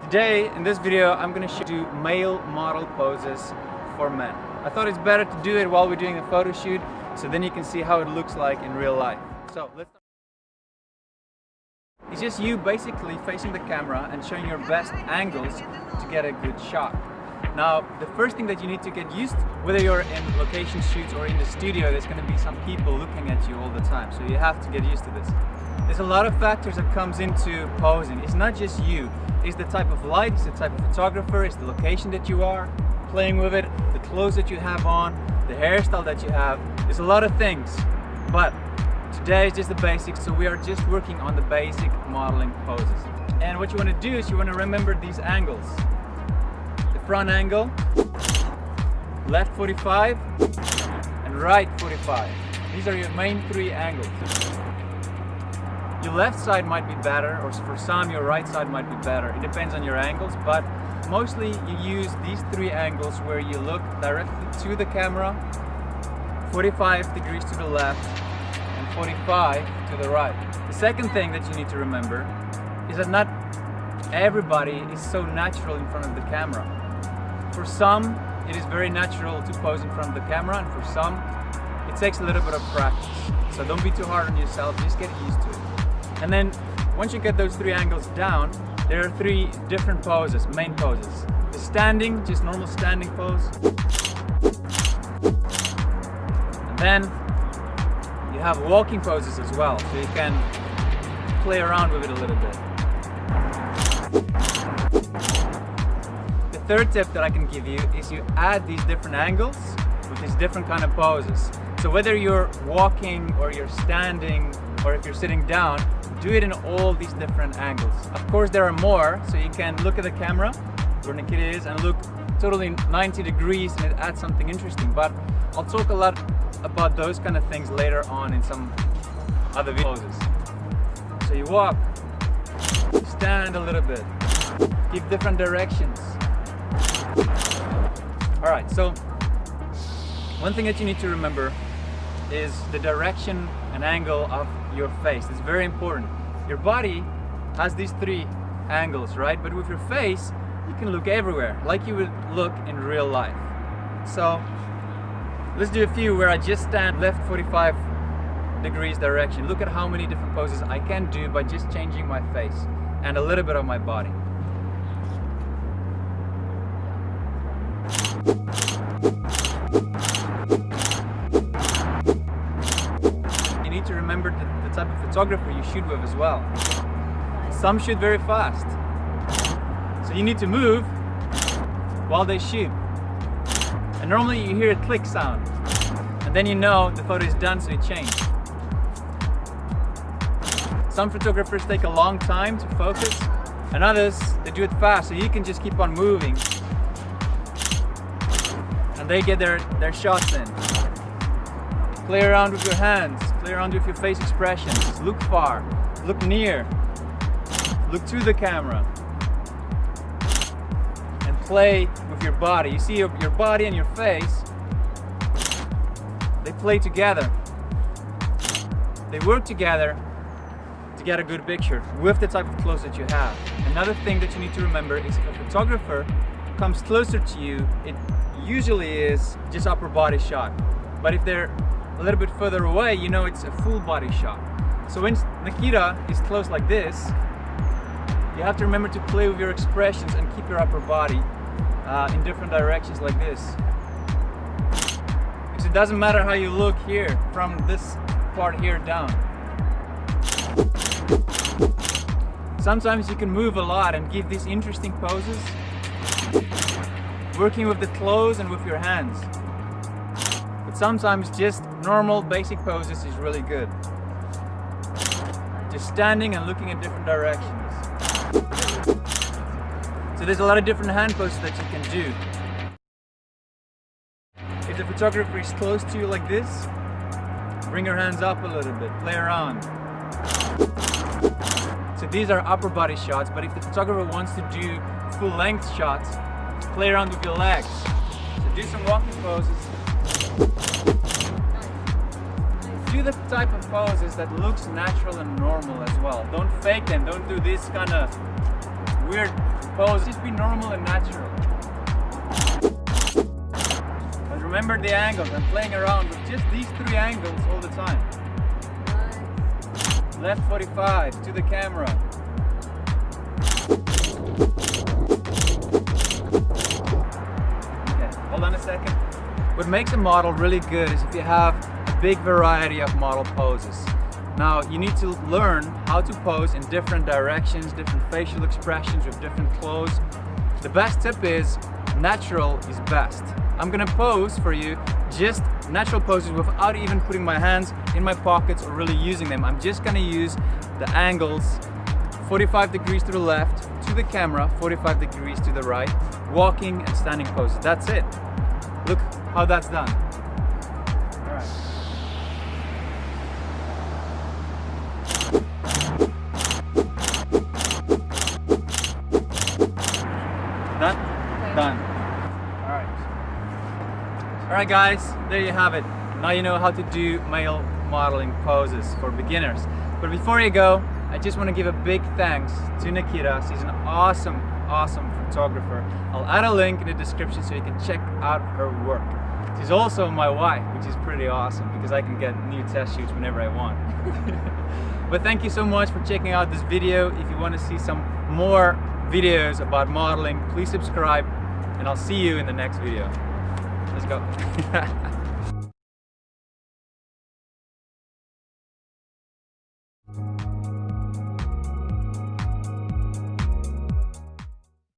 Today, in this video, I'm going to show you male model poses for men. I thought it's better to do it while we're doing the photo shoot, so then you can see how it looks like in real life. So let's start. It's just you basically facing the camera and showing your best angles to get a good shot. Now, the first thing that you need to get used to, whether you're in location shoots or in the studio, there's going to be some people looking at you all the time, so you have to get used to this. There's a lot of factors that comes into posing. It's not just you. It's the type of light, it's the type of photographer, it's the location that you are playing with it, the clothes that you have on, the hairstyle that you have. There's a lot of things, but today is just the basics, so we are just working on the basic modeling poses. And what you want to do is you want to remember these angles. The front angle, left 45, and right 45. These are your main three angles. Your left side might be better, or for some your right side might be better. It depends on your angles, but mostly you use these three angles where you look directly to the camera, 45 degrees to the left and 45 to the right. The second thing that you need to remember is that not everybody is so natural in front of the camera. For some, it is very natural to pose in front of the camera, and for some, it takes a little bit of practice. So don't be too hard on yourself, just get used to it. And then, once you get those three angles down, there are three different poses, main poses. The standing, just normal standing pose. And then, you have walking poses as well, so you can play around with it a little bit. The third tip that I can give you is you add these different angles with these different kind of poses. So whether you're walking or you're standing or if you're sitting down, do it in all these different angles. Of course there are more, so you can look at the camera where Nikita is and look totally 90 degrees and it adds something interesting, but I'll talk a lot about those kind of things later on in some other videos. So you walk, stand a little bit, give different directions. Alright, so one thing that you need to remember is the direction and angle of your face. It's very important. Your body has these three angles, right? But with your face, you can look everywhere, like you would look in real life. So let's do a few where I just stand left 45 degrees direction. Look at how many different poses I can do by just changing my face and a little bit of my body. You need to remember the type of photographer you shoot with as well. Some shoot very fast, so you need to move while they shoot. And normally you hear a click sound, and then you know the photo is done, so you change. Some photographers take a long time to focus, and others, they do it fast, so you can just keep on moving and they get their shots in. Play around with your hands, play around with your face expressions, look far, look near, look to the camera, and play with your body. You see your body and your face, they play together. They work together to get a good picture with the type of clothes that you have. Another thing that you need to remember is if a photographer comes closer to you, it usually is just upper body shot. But if they're a little bit further away, you know it's a full body shot. So when Nikita is close like this, you have to remember to play with your expressions and keep your upper body in different directions like this. Because it doesn't matter how you look here, from this part here down. Sometimes you can move a lot and give these interesting poses, working with the clothes and with your hands. But sometimes just normal basic poses is really good. Just standing and looking in different directions. So there's a lot of different hand poses that you can do. If the photographer is close to you like this, bring your hands up a little bit, play around. So these are upper body shots, but if the photographer wants to do full length shots, play around with your legs. So do some walking poses. Do the type of poses that looks natural and normal as well. Don't fake them, don't do this kind of weird pose. Just be normal and natural. But remember the angles. I'm playing around with just these 3 angles all the time. Left 45 to the camera. Okay, hold on a second. What makes a model really good is if you have a big variety of model poses. Now you need to learn how to pose in different directions, different facial expressions with different clothes. The best tip is natural is best. I'm gonna pose for you just natural poses without even putting my hands in my pockets or really using them. I'm just gonna use the angles 45 degrees to the left to the camera, 45 degrees to the right, walking and standing poses. That's it. Look how that's done. All right. Done? Okay. Done. Alright guys, there you have it. Now you know how to do male modeling poses for beginners. But before you go, I just want to give a big thanks to Nikita. She's an awesome photographer. I'll add a link in the description so you can check out her work. She's also my wife, which is pretty awesome because I can get new test shoots whenever I want. But thank you so much for checking out this video. If you want to see some more videos about modeling, please subscribe and I'll see you in the next video. Let's go.